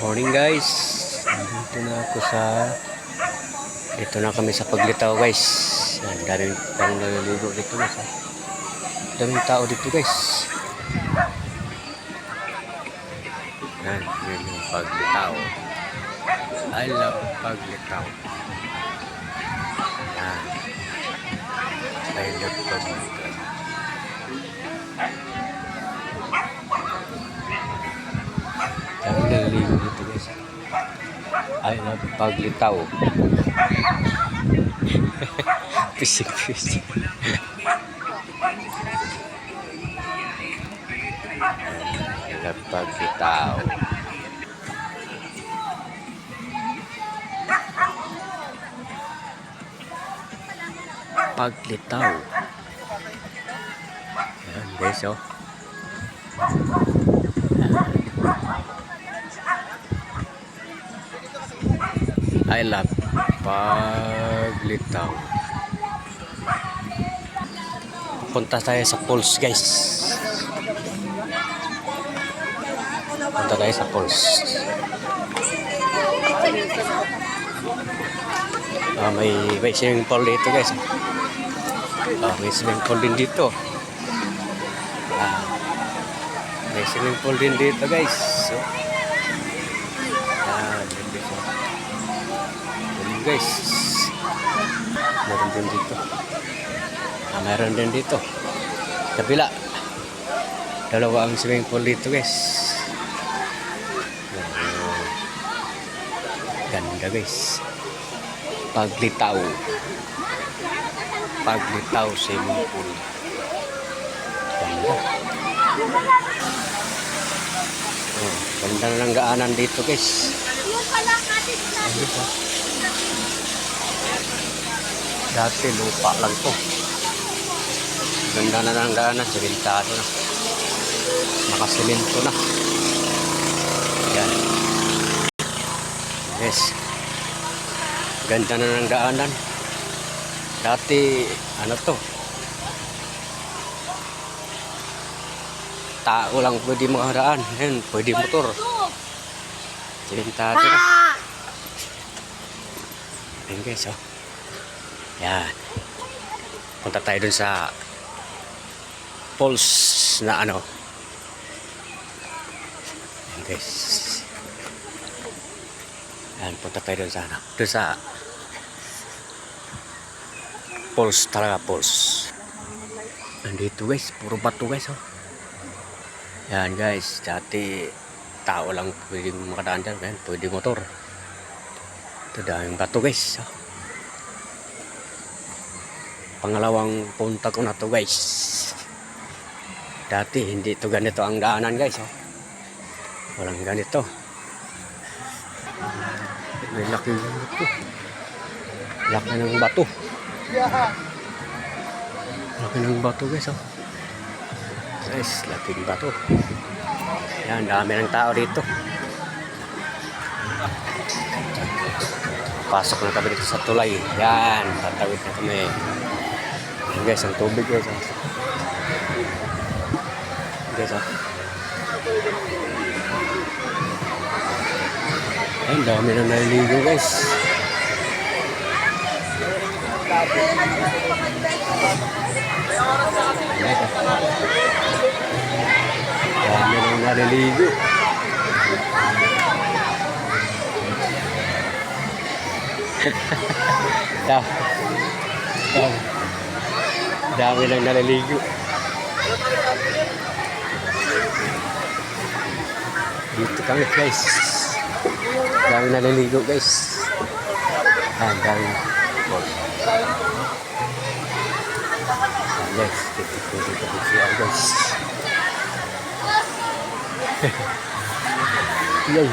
Morning guys. Dito na kami sa Paglitaw guys. Daming naliligo dito guys. Daming tao dito guys. Yan, yun yung Paglitaw. I love Paglitaw. Yan. I love Paglitaw. Daming naliligo dito guys. I love Paglitaw. Pisik-pisik. I love Paglitaw. Paglitaw. Ayan guys oh. I love Paglitaw. Punta tayo sa falls guys. Punta tayo sa falls. May swimming pool dito guys. May swimming pool din dito. May swimming pool din dito guys. So, guys, meron din dito. Meron din dito. Kabila. Dalawa ang swimming pool dito guys. Ganda guys. Paglitaw. Paglitaw swimming pool. Ganda. Ganda na ng gaanan dito guys. Dati lupa lang to. Ganda na ng daanan, simentado na. Makasimento na. Yan. Yes. Ganda na ng daanan. Dati, ano to? Tao lang pwede makaraan. Yan, pwede motor. Simentado na. Yan guys, oh. Yan. Punta tayo dun sa falls na ano. Yan guys. Yan, punta tayo dun sa ano. Dun sa falls talaga, falls. Nandito guys, puro bato guys oh. Yan guys, dati tao lang pwede makadaan dyan. Yan, pwede motor. Ito daming bato guys oh. Pangalawang punta ko na to guys. Dati hindi to ganito ang daanan guys oh. Walang ganito. May laki ng bato. Laki ng bato. Laki ng bato guys oh. Guys, laki ng bato. Yan, dami ng tao dito. Pasok na kami dito sa tulay. Yan, tatawid na kami. Ayan guys, ang tubig guys oh. Guys oh. Ayan, dami na naliligo guys. Dami na naliligo. Dami lang naliligo. Dito kami guys. Dami naliligo guys. Dami. Guys, dito guys. Yay.